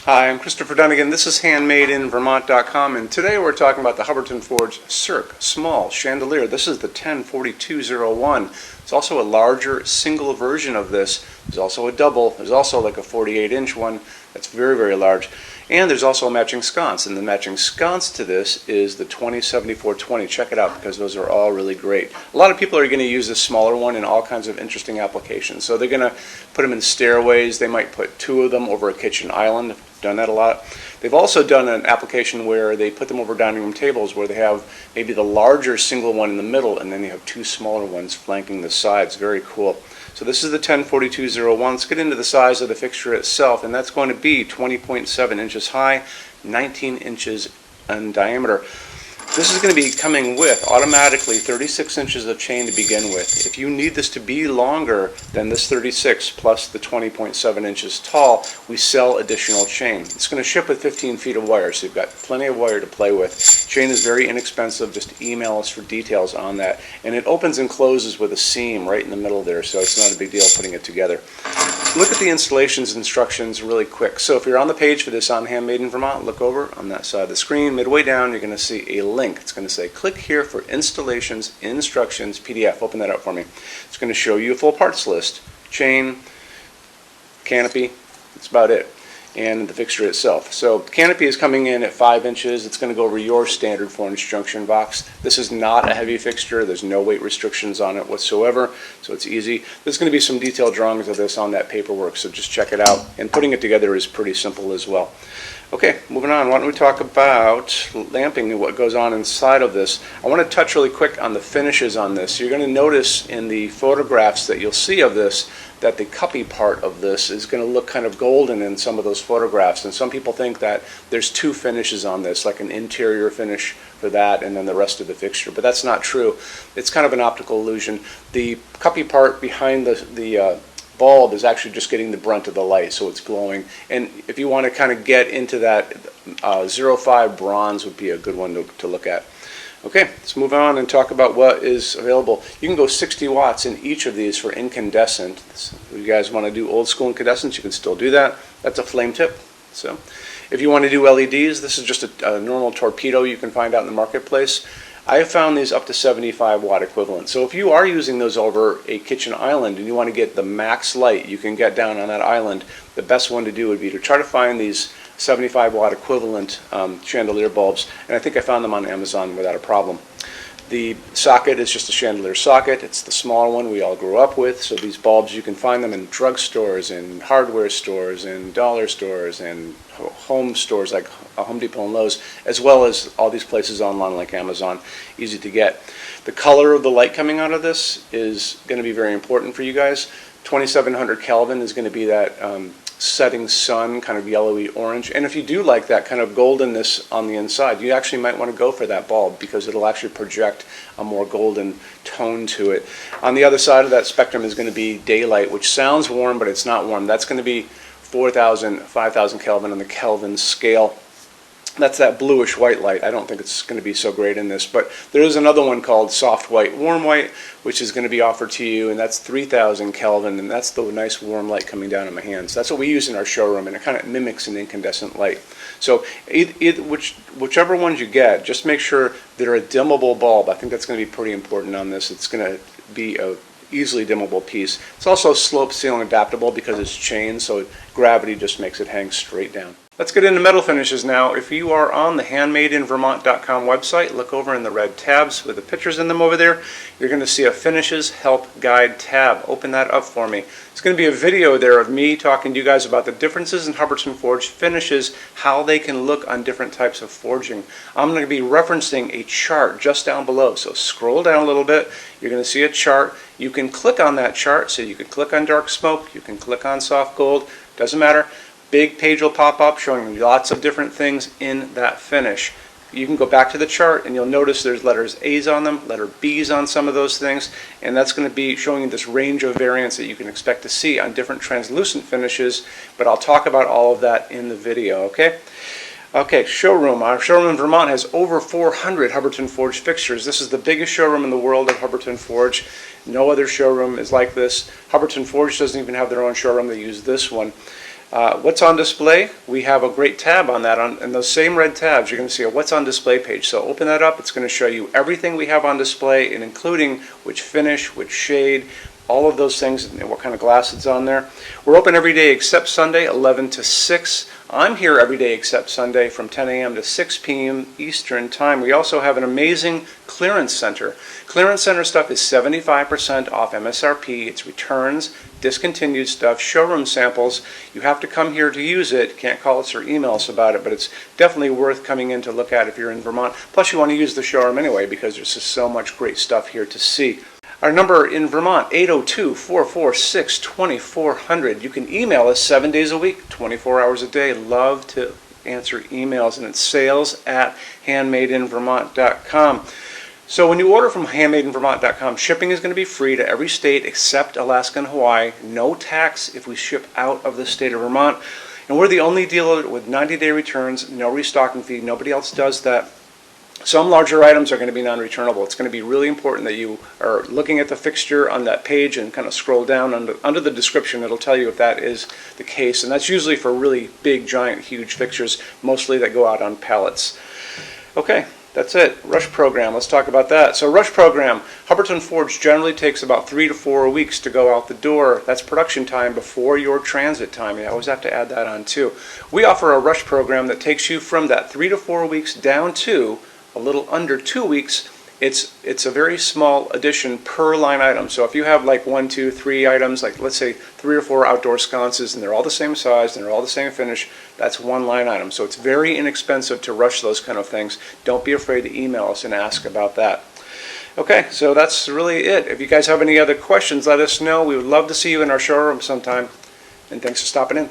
Hi, I'm Christopher Dunnigan. This is HandmadeInVermont.com, and today we're talking about the Hubbardton Forge Cirque Small Chandelier. This is the 104201. It's also a larger single version of this. There's also a double. There's also like a 48-inch one that's very, very large. And there's also a matching sconce, and the matching sconce to this is the 207420. Check it out because those are all really great. A lot of people are going to use this smaller one in all kinds of interesting applications. So they're going to put them in stairways. They might put two of them over a kitchen island. Done that a lot. They've also done an application where they put them over dining room tables where they have maybe the larger single one in the middle and then you have two smaller ones flanking the sides. Very cool. So this is the 104201. Let's get into the size of the fixture itself, and that's going to be 20.7 inches high, 19 inches in diameter. This is going to be coming with automatically 36 inches of chain to begin with. If you need this to be longer than this 36 plus the 20.7 inches tall, we sell additional chain. It's going to ship with 15 feet of wire, so you've got plenty of wire to play with. Chain is very inexpensive. Just email us for details on that. And it opens and closes with a seam right in the middle there, so it's not a big deal putting it together. Look at the installations instructions really quick. So if you're on the page for this on Handmade in Vermont, look over on that side of the screen. Midway down, you're going to see a link. It's going to say click here for installations, instructions, PDF. Open that up for me. It's going to show you a full parts list, chain, canopy. That's about it. And the fixture itself. So the canopy is coming in at 5 inches. It's going to go over your standard 4-inch junction box. This is not a heavy fixture. There's no weight restrictions on it whatsoever, so it's easy. There's going to be some detailed drawings of this on that paperwork, so just check it out. And putting it together is pretty simple as well. Okay, moving on. Why don't we talk about lamping and what goes on inside of this. I want to touch really quick on the finishes on this. You're going to notice in the photographs that you'll see of this that the cuppy part of this is going to look kind of golden in some of those photographs, and some people think that there's two finishes on this, like an interior finish for that and then the rest of the fixture, but that's not true. It's kind of an optical illusion. The cuppy part behind the bulb is actually just getting the brunt of the light, so it's glowing. And if you want to kind of get into that, 05 bronze would be a good one to look at. Okay, let's move on and talk about what is available. You can go 60 watts in each of these for incandescent. If you guys want to do old school incandescents, you can still do that. That's a flame tip. So, if you want to do LEDs, this is just a normal torpedo you can find out in the marketplace. I have found these up to 75 watt equivalent. So if you are using those over a kitchen island and you want to get the max light you can get down on that island, the best one to do would be to try to find these 75 watt equivalent chandelier bulbs, and I think I found them on Amazon without a problem. The socket is just a chandelier socket. It's the small one we all grew up with, so these bulbs, you can find them in drugstores, in hardware stores, in dollar stores, and home stores like Home Depot and Lowe's, as well as all these places online like Amazon. Easy to get. The color of the light coming out of this is going to be very important for you guys. 2700 Kelvin is going to be that setting sun, kind of yellowy orange. And if you do like that kind of goldenness on the inside, you actually might want to go for that bulb because it'll actually project a more golden tone to it. On the other side of that spectrum is going to be daylight, which sounds warm, but it's not warm. That's going to be 4,000, 5,000 Kelvin on the Kelvin scale. That's that bluish white light. I don't think it's going to be so great in this, but there is another one called soft white, warm white, which is going to be offered to you, and that's 3,000 Kelvin, and that's the nice warm light coming down on my hands. That's what we use in our showroom, and it kind of mimics an incandescent light. So whichever ones you get, just make sure they're a dimmable bulb. I think that's going to be pretty important on this. It's going to be a easily dimmable piece. It's also slope ceiling adaptable because it's chain, so gravity just makes it hang straight down. Let's get into metal finishes now. If you are on the HandmadeInVermont.com website, look over in the red tabs with the pictures in them over there. You're going to see a Finishes Help Guide tab. Open that up for me. It's going to be a video there of me talking to you guys about the differences in Hubbardton Forge finishes, how they can look on different types of forging. I'm going to be referencing a chart just down below, so scroll down a little bit. You're going to see a chart. You can click on that chart, so you can click on dark smoke, you can click on soft gold, doesn't matter. Big page will pop up showing you lots of different things in that finish. You can go back to the chart and you'll notice there's letters A's on them, letter B's on some of those things, and that's going to be showing you this range of variants that you can expect to see on different translucent finishes, but I'll talk about all of that in the video, okay? Okay, showroom. Our showroom in Vermont has over 400 Hubbardton Forge fixtures. This is the biggest showroom in the world of Hubbardton Forge. No other showroom is like this. Hubbardton Forge doesn't even have their own showroom. They use this one. What's on display? We have a great tab on that. And those same red tabs, you're going to see a what's on display page. So open that up. It's going to show you everything we have on display, and including which finish, which shade, all of those things, and what kind of glass it's on there. We're open every day except Sunday, 11 to 6. I'm here every day except Sunday from 10 a.m. to 6 p.m. Eastern Time. We also have an amazing clearance center. Clearance center stuff is 75% off MSRP. It's returns, discontinued stuff, showroom samples. You have to come here to use it. Can't call us or email us about it, but it's definitely worth coming in to look at if you're in Vermont. Plus, you want to use the showroom anyway because there's just so much great stuff here to see. Our number in Vermont, 802-446-2400. You can email us 7 days a week, 24 hours a day. Love to answer emails, and it's sales@HandmadeInVermont.com. So when you order from HandmadeInVermont.com, shipping is going to be free to every state except Alaska and Hawaii. No tax if we ship out of the state of Vermont. And we're the only dealer with 90-day returns, no restocking fee. Nobody else does that. Some larger items are going to be non-returnable. It's going to be really important that you are looking at the fixture on that page and kind of scroll down under the description. It'll tell you if that is the case. And that's usually for really big, giant, huge fixtures, mostly that go out on pallets. Okay, that's it. Rush program. Let's talk about that. So rush program, Hubbardton Forge generally takes about 3 to 4 weeks to go out the door. That's production time before your transit time. You always have to add that on too. We offer a rush program that takes you from that 3 to 4 weeks down to a little under 2 weeks. It's a very small addition per line item. So if you have like 1, 2, 3 items, like let's say 3 or 4 outdoor sconces, and they're all the same size and they're all the same finish, that's one line item. So it's very inexpensive to rush those kind of things. Don't be afraid to email us and ask about that. Okay, so that's really it. If you guys have any other questions, let us know. We would love to see you in our showroom sometime. And thanks for stopping in.